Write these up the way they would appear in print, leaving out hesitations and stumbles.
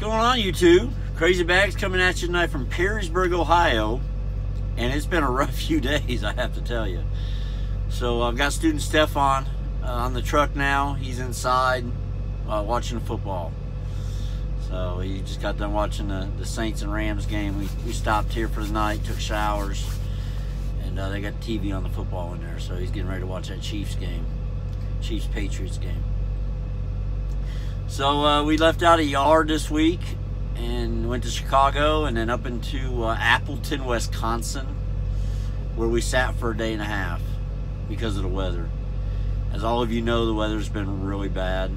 going on, YouTube? Crazy Bags coming at you tonight from Perrysburg, Ohio, and it's been a rough few days, I have to tell you. So I've got Student Steffon on the truck now. He's inside watching the football. So he just got done watching the Saints and Rams game. We stopped here for the night, took showers, and they got the TV on the football in there. So he's getting ready to watch that Chiefs game, Chiefs-Patriots game. So we left out a yard this week and went to Chicago and then up into Appleton, Wisconsin, where we sat for a day and a half because of the weather. As all of you know, the weather's been really bad.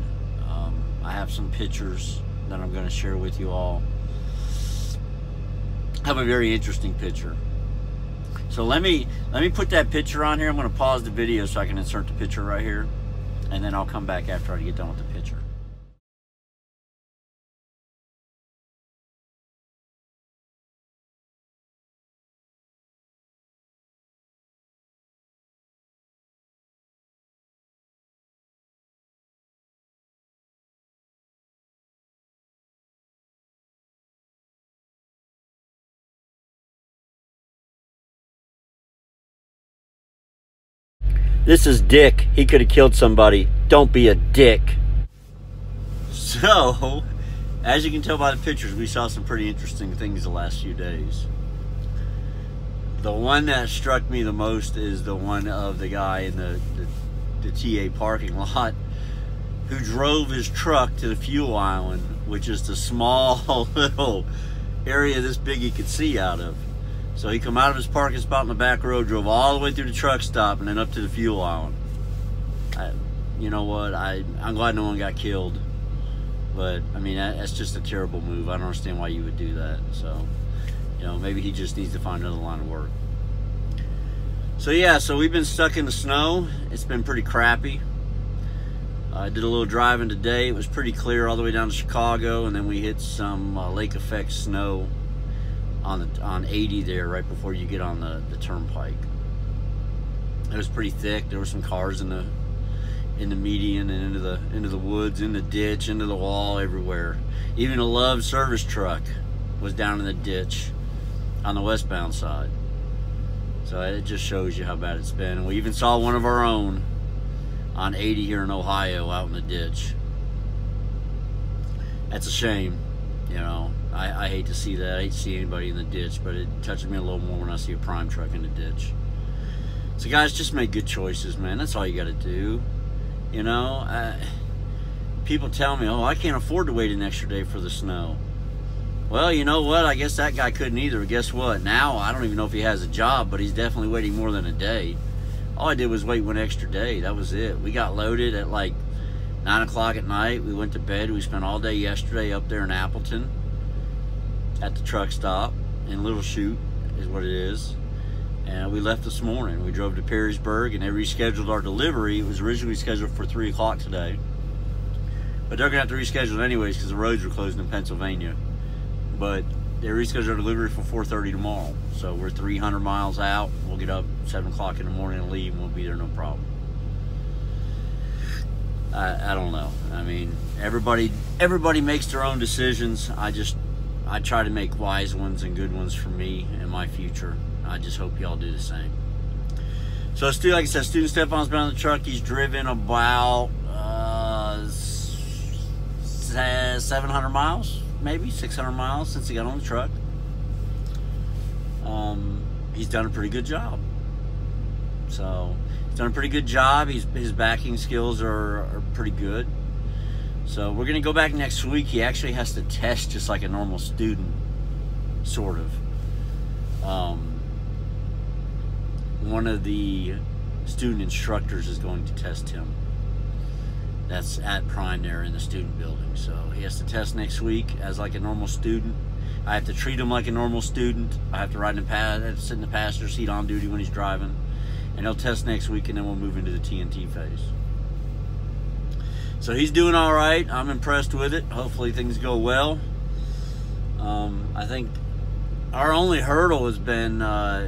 I have some pictures that I'm going to share with you all. I have a very interesting picture. So let me put that picture on here. I'm going to pause the video so I can insert the picture right here, and then I'll come back after I get done with the picture. This is Dick. He could have killed somebody. Don't be a dick. So, as you can tell by the pictures, we saw some pretty interesting things the last few days. The one that struck me the most is the one of the guy in the TA parking lot who drove his truck to the fuel island, which is the small little area this big he could see out of. So he come out of his parking spot in the back road, drove all the way through the truck stop, and then up to the fuel island. You know what? I'm glad no one got killed. But, I mean, that's just a terrible move. I don't understand why you would do that. So, you know, maybe he just needs to find another line of work. So, yeah, so we've been stuck in the snow. It's been pretty crappy. I did a little driving today. It was pretty clear all the way down to Chicago, and then we hit some lake effect snow on 80 there right before you get on the turnpike. It was pretty thick. There were some cars in the median and into the woods, in the ditch, into the wall, everywhere. Even a Love service truck was down in the ditch on the westbound side. So it just shows you how bad it's been. And we even saw one of our own on 80 here in Ohio out in the ditch. That's a shame, you know. I hate to see that. I hate to see anybody in the ditch, but it touches me a little more when I see a prime truck in the ditch. So guys, just make good choices, man. That's all you got to do. You know, people tell me, oh, I can't afford to wait an extra day for the snow. Well, you know what? I guess that guy couldn't either. Guess what? Now, I don't even know if he has a job, but he's definitely waiting more than a day. All I did was wait one extra day. That was it. We got loaded at like 9 o'clock at night. We went to bed. We spent all day yesterday up there in Appleton at the truck stop in Little Chute is what it is. And we left this morning. We drove to Perrysburg and they rescheduled our delivery. It was originally scheduled for 3 o'clock today, but they're gonna have to reschedule it anyways because the roads were closed in Pennsylvania. But they rescheduled our delivery for 4:30 tomorrow. So we're 300 miles out. We'll get up 7 o'clock in the morning and leave, and we'll be there no problem. I don't know. I mean, everybody makes their own decisions. I try to make wise ones and good ones for me and my future. I just hope y'all do the same. So, like I said, Student Steffon's been on the truck. He's driven about 700 miles, maybe 600 miles since he got on the truck. He's done a pretty good job. So, he's done a pretty good job. His backing skills are pretty good. So we're going to go back next week. He actually has to test just like a normal student, sort of. One of the student instructors is going to test him. That's at Prime there in the student building. So he has to test next week as like a normal student. I have to treat him like a normal student. I have to sit in the passenger seat on duty when he's driving. And he'll test next week, and then we'll move into the TNT phase. So he's doing all right. I'm impressed with it. Hopefully things go well. I think our only hurdle has been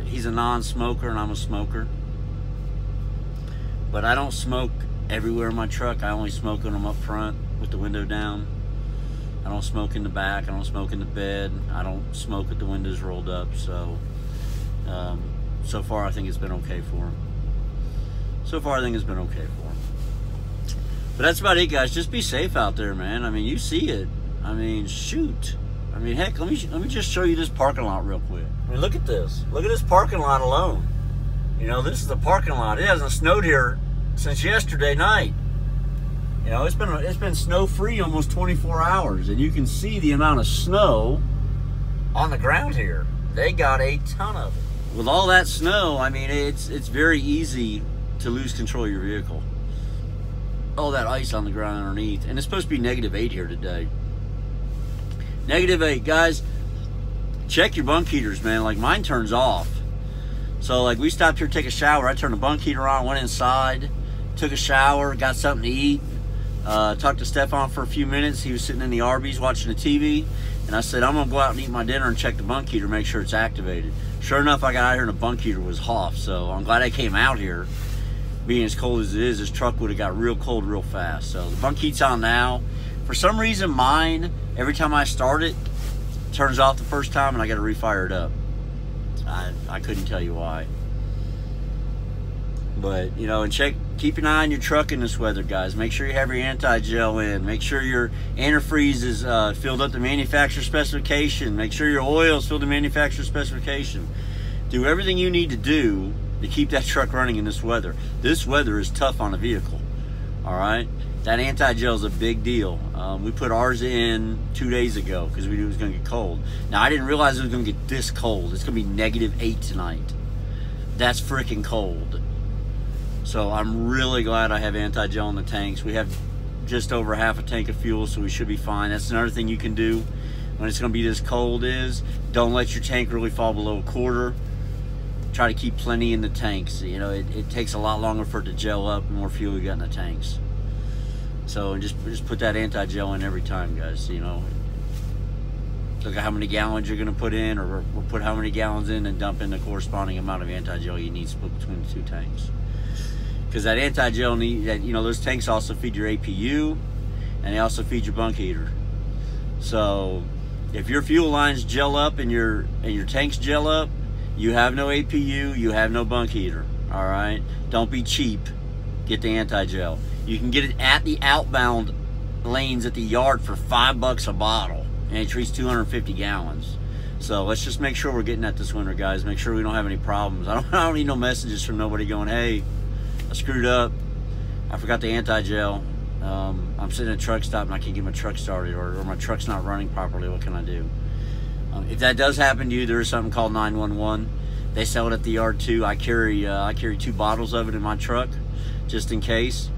he's a non-smoker and I'm a smoker. But I don't smoke everywhere in my truck. I only smoke when I'm up front with the window down. I don't smoke in the back. I don't smoke in the bed. I don't smoke with the windows rolled up. So, so far I think it's been okay for him. So far I think it's been okay for him. But that's about it, guys. Just be safe out there, man. I mean, you see it. I mean, shoot. I mean, heck, let me just show you this parking lot real quick. I mean, look at this. Look at this parking lot alone. You know, this is the parking lot. It hasn't snowed here since yesterday night. You know, it's been snow-free almost 24 hours, and you can see the amount of snow on the ground here. They got a ton of it. With all that snow, I mean, it's very easy to lose control of your vehicle. All that ice on the ground underneath, and it's supposed to be -8 here today. -8, guys. Check your bunk heaters, man. Like, mine turns off. So, like, we stopped here to take a shower. I turned the bunk heater on, went inside, took a shower, got something to eat. Talked to Steffon for a few minutes. He was sitting in the Arby's watching the TV, and I said, I'm gonna go out and eat my dinner and check the bunk heater, make sure it's activated. Sure enough, I got out here and the bunk heater was off, so I'm glad I came out here. Being as cold as it is, this truck would have got real cold real fast. So the bunk heat's on now. For some reason, mine, every time I start it, turns off the first time and I got to refire it up. I couldn't tell you why. But, you know, and keep an eye on your truck in this weather, guys. Make sure you have your anti-gel in. Make sure your antifreeze is filled up to manufacturer specification. Make sure your oil is filled to manufacturer specification. Do everything you need to do to keep that truck running in this weather. This weather is tough on a vehicle, all right? That anti-gel is a big deal. We put ours in 2 days ago because we knew it was going to get cold. Now, I didn't realize it was going to get this cold. It's going to be -8 tonight. That's freaking cold. So I'm really glad I have anti-gel in the tanks. We have just over half a tank of fuel, so we should be fine. That's another thing you can do when it's going to be this cold is don't let your tank really fall below a quarter. Try to keep plenty in the tanks. You know, it takes a lot longer for it to gel up the more fuel you got in the tanks. So just put that anti-gel in every time, guys. You know, look at how many gallons you're going to put in, or put how many gallons in and dump in the corresponding amount of anti-gel you need split between the two tanks. Because that anti-gel you know, those tanks also feed your APU and they also feed your bunk heater. So if your fuel lines gel up and your tanks gel up, you have no APU, you have no bunk heater. All right, don't be cheap. Get the anti-gel. You can get it at the outbound lanes at the yard for $5 a bottle, and it treats 250 gallons. So let's just make sure we're getting that this winter, guys. Make sure we don't have any problems. I don't need no messages from nobody going, hey, I screwed up, I forgot the anti-gel, I'm sitting at a truck stop and I can't get my truck started, or my truck's not running properly, what can I do? If that does happen to you, there is something called 911. They sell it at the yard too. I carry 2 bottles of it in my truck, just in case.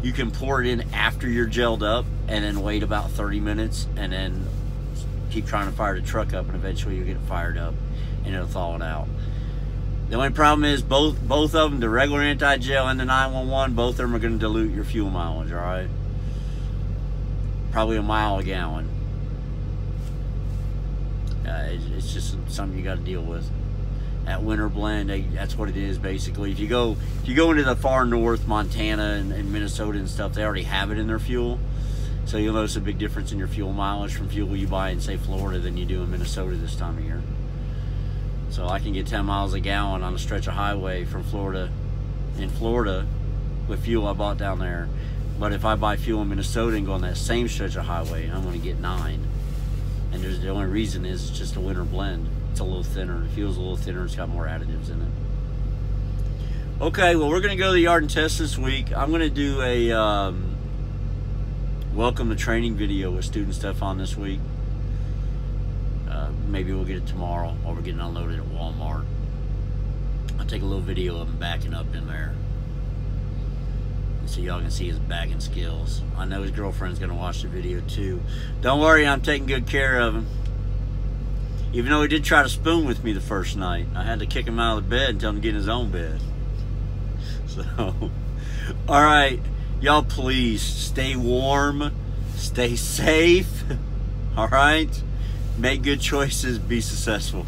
You can pour it in after you're gelled up and then wait about 30 minutes and then keep trying to fire the truck up, and eventually you'll get it fired up and it'll thaw it out. The only problem is both of them, the regular anti-gel and the 911, both of them are going to dilute your fuel mileage, all right? Probably a mile a gallon. It's just something you got to deal with. That winter blend, that's what it is basically. If you go into the far north, Montana and Minnesota and stuff, they already have it in their fuel. So you'll notice a big difference in your fuel mileage from fuel you buy in, say, Florida than you do in Minnesota this time of year. So I can get 10 miles a gallon on a stretch of highway from Florida, in Florida, with fuel I bought down there. But if I buy fuel in Minnesota and go on that same stretch of highway, I'm going to get 9. And the only reason is it's just a winter blend. It's a little thinner. The fuel's a little thinner. It's got more additives in it. Okay, well, we're going to go to the yard and test this week. I'm going to do a welcome to training video with Student Steffon this week. Maybe we'll get it tomorrow while we're getting unloaded at Walmart. I'll take a little video of him backing up in there, so y'all can see his bagging skills. I know his girlfriend's going to watch the video too. Don't worry, I'm taking good care of him. Even though he did try to spoon with me the first night, I had to kick him out of the bed and tell him to get in his own bed. So, all right, y'all, please stay warm, stay safe, all right? Make good choices, be successful.